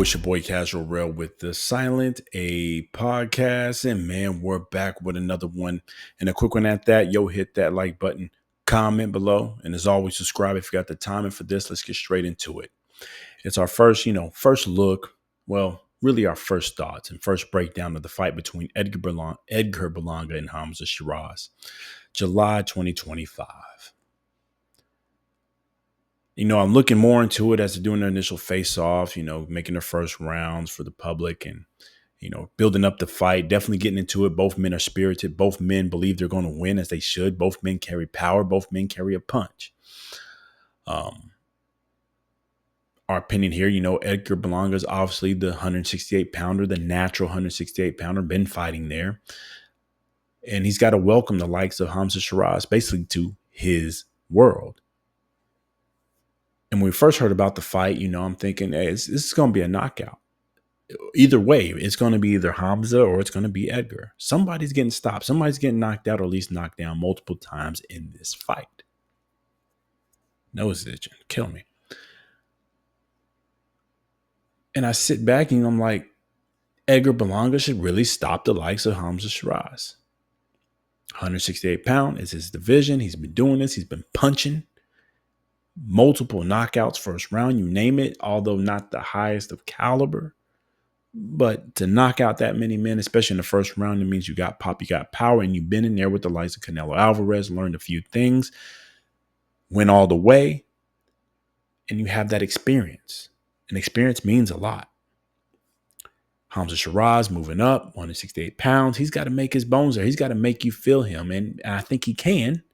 It's your boy Casual Rail with the Silent A podcast. And man, we're back with another one. And a quick one at that. Hit that like button, comment below. And as always, subscribe if you got the timing for this. Let's get straight into it. It's our first look. Well, really our first thoughts and first breakdown of the fight between Edgar Berlanga and Hamzah Sheeraz. July 2025. I'm looking more into it as they're doing their initial face-off, making their first rounds for the public and, building up the fight, definitely getting into it. Both men are spirited. Both men believe they're going to win as they should. Both men carry power. Both men carry a punch. Our opinion here, Edgar Berlanga is obviously the 168-pounder, the natural 168-pounder, been fighting there. And he's got to welcome the likes of Hamzah Sheeraz basically to his world. And when we first heard about the fight, I'm thinking, hey, this is going to be a knockout. Either way, it's going to be either Hamzah or it's going to be Edgar. Somebody's getting stopped. Somebody's getting knocked out or at least knocked down multiple times in this fight. Nose itching. Kill me. And I sit back and I'm like, Edgar Berlanga should really stop the likes of Hamzah Sheeraz. 168 pound is his division. He's been doing this. He's been punching. Multiple knockouts first round, you name it, although not the highest of caliber. But to knock out that many men, especially in the first round, it means you got pop, you got power, and you've been in there with the likes of Canelo Alvarez, learned a few things, went all the way, and you have that experience. And experience means a lot. Hamzah Sheeraz moving up, 168 pounds. He's got to make his bones there. He's got to make you feel him. And I think he can.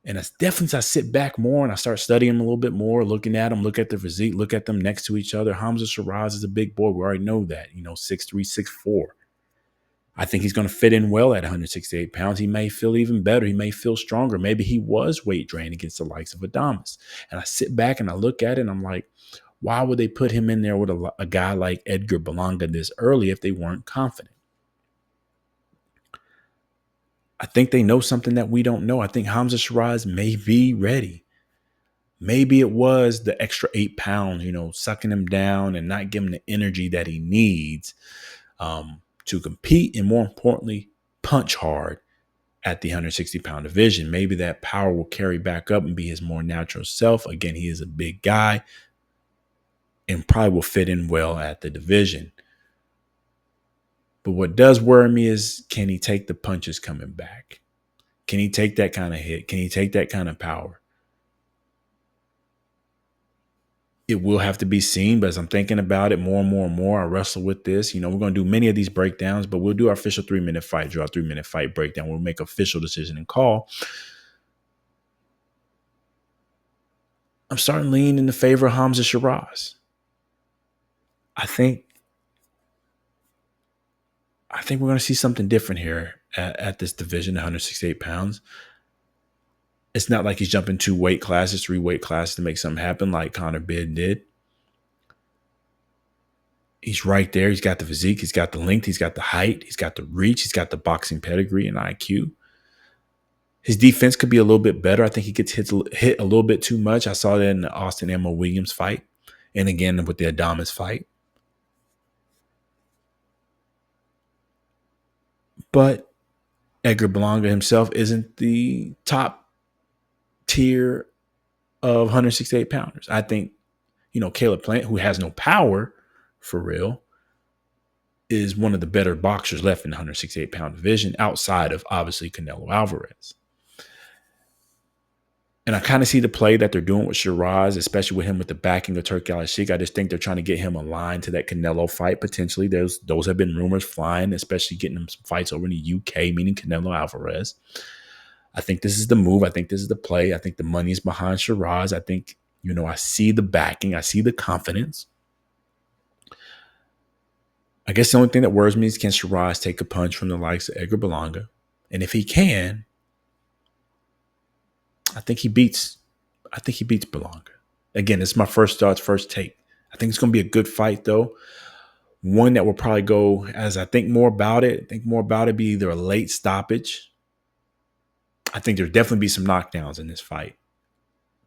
And it's definitely as I sit back more and I start studying him a little bit more, looking at him, look at the physique, look at them next to each other. Hamzah Sheeraz is a big boy. We already know that, 6'3", 6'4". I think he's going to fit in well at 168 pounds. He may feel even better. He may feel stronger. Maybe he was weight drained against the likes of Adames. And I sit back and I look at it and I'm like, why would they put him in there with a guy like Edgar Berlanga this early if they weren't confident? I think they know something that we don't know. I think Hamzah Sheeraz may be ready. Maybe it was the extra 8 pounds, sucking him down and not giving him the energy that he needs to compete and, more importantly, punch hard at the 160-pound division. Maybe that power will carry back up and be his more natural self. Again, he is a big guy and probably will fit in well at the division. But what does worry me is, can he take the punches coming back? Can he take that kind of hit? Can he take that kind of power? It will have to be seen, but as I'm thinking about it more and more and more, I wrestle with this. We're going to do many of these breakdowns, but we'll do our official 3-minute fight, draw 3-minute fight breakdown. We'll make official decision and call. I'm starting to lean in the favor of Hamzah Sheeraz. I think we're going to see something different here at this division, 168 pounds. It's not like he's jumping 2 weight classes, 3 weight classes to make something happen like Conor Bid did. He's right there. He's got the physique. He's got the length. He's got the height. He's got the reach. He's got the boxing pedigree and IQ. His defense could be a little bit better. I think he gets hit a little bit too much. I saw that in the Austin Emma Williams fight. And again, with the Adames fight. But Edgar Berlanga himself isn't the top tier of 168 pounders. I think, Caleb Plant, who has no power for real, is one of the better boxers left in the 168 pound division outside of obviously Canelo Alvarez. And I kind of see the play that they're doing with Sheeraz, especially with him with the backing of Turki Al-Sheikh. I just think they're trying to get him aligned to that Canelo fight potentially. Those have been rumors flying, especially getting him some fights over in the UK, meaning Canelo Alvarez. I think this is the move. I think this is the play. I think the money is behind Sheeraz. I think, I see the backing. I see the confidence. I guess the only thing that worries me is, can Sheeraz take a punch from the likes of Edgar Berlanga? And if he can, I think he beats Berlanga. Again, it's my first thoughts, first take. I think it's going to be a good fight, though. One that will probably go, as I think more about it, be either a late stoppage. I think there'll definitely be some knockdowns in this fight,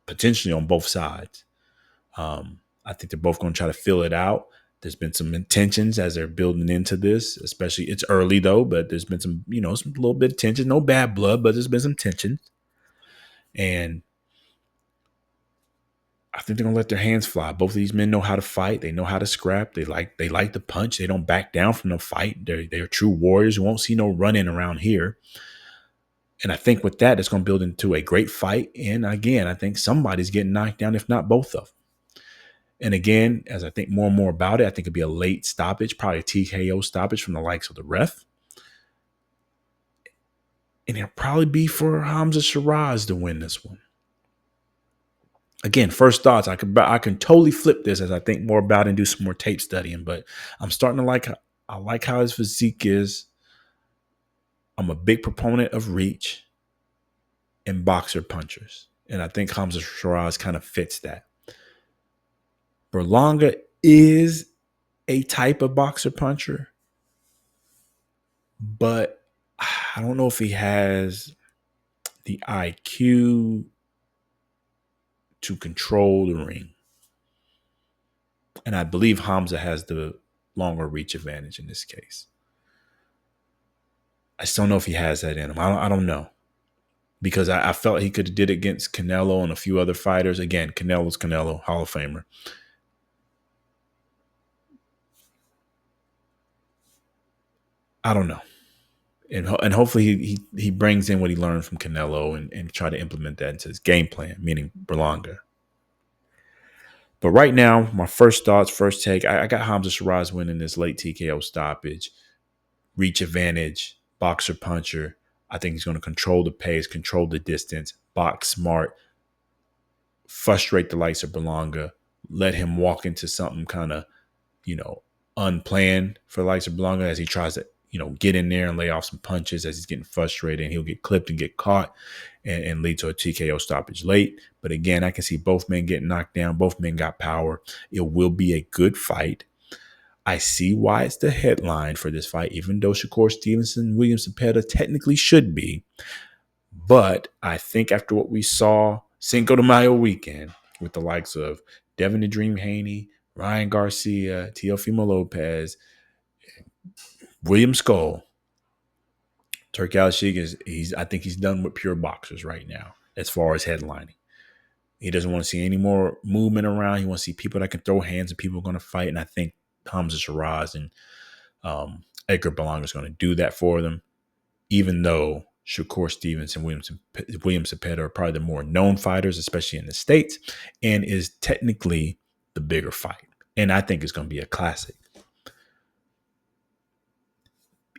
potentially on both sides. I think they're both going to try to fill it out. There's been some intentions as they're building into this, especially it's early though, but there's been some, some little bit of tension, no bad blood, but there's been some tension. And I think they're gonna let their hands fly. Both of these men know how to fight. They know how to scrap. They like to punch. They don't back down from the fight. They're true warriors. You won't see no running around here. And I think with that, it's going to build into a great fight. And again, I think somebody's getting knocked down, if not both of them. And again, as I think more and more about it, I think it'd be a late stoppage, probably a TKO stoppage from the likes of the ref. And it'll probably be for Hamzah Sheeraz to win this one. Again, first thoughts, I can totally flip this as I think more about it and do some more tape studying. But I'm starting to I like how his physique is. I'm a big proponent of reach and boxer punchers. And I think Hamzah Sheeraz kind of fits that. Berlanga is a type of boxer puncher, but I don't know if he has the IQ to control the ring. And I believe Hamzah has the longer reach advantage in this case. I just don't know if he has that in him. I don't know. Because I felt he could have did it against Canelo and a few other fighters. Again, Canelo's Canelo, Hall of Famer. I don't know. And hopefully he brings in what he learned from Canelo and try to implement that into his game plan, meaning Berlanga. But right now, my first thoughts, first take, I got Hamzah Sheeraz winning this late TKO stoppage. Reach advantage, boxer puncher. I think he's going to control the pace, control the distance, box smart, frustrate the likes of Berlanga, let him walk into something kind of, unplanned for the likes of Berlanga as he tries to, get in there and lay off some punches as he's getting frustrated, and he'll get clipped and get caught and lead to a TKO stoppage late. But again, I can see both men getting knocked down. Both men got power. It will be a good fight. I see why it's the headline for this fight, even though Shakur Stevenson, William Zepeda technically should be. But I think after what we saw Cinco de Mayo weekend with the likes of Devin the Dream Haney, Ryan Garcia, Teofimo Lopez, William Skull, Turki Al-Sheikh I think he's done with pure boxers right now as far as headlining. He doesn't want to see any more movement around. He wants to see people that can throw hands and people are going to fight. And I think Hamzah Sheeraz and Edgar Berlanga is going to do that for them, even though Shakur Stevens and William Zepeda are probably the more known fighters, especially in the States, and is technically the bigger fight. And I think it's going to be a classic.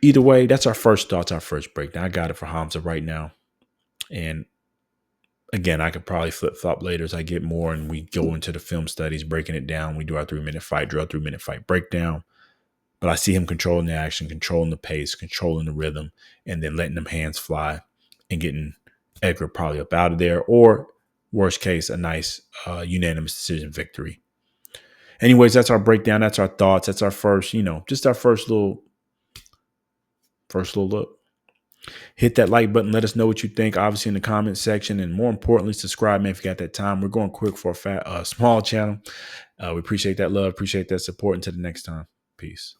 Either way, that's our first thoughts, our first breakdown. I got it for Hamzah right now. And again, I could probably flip-flop later as I get more and we go into the film studies, breaking it down. We do our 3-minute fight drill, 3-minute fight breakdown. But I see him controlling the action, controlling the pace, controlling the rhythm, and then letting them hands fly and getting Edgar probably up out of there. Or, worst case, a nice unanimous decision victory. Anyways, that's our breakdown. That's our thoughts. That's our first, just our first little look. Hit that like button. Let us know what you think, obviously, in the comment section. And more importantly, subscribe, man, if you got that time. We're going quick for a small channel. We appreciate that love. Appreciate that support. Until the next time. Peace.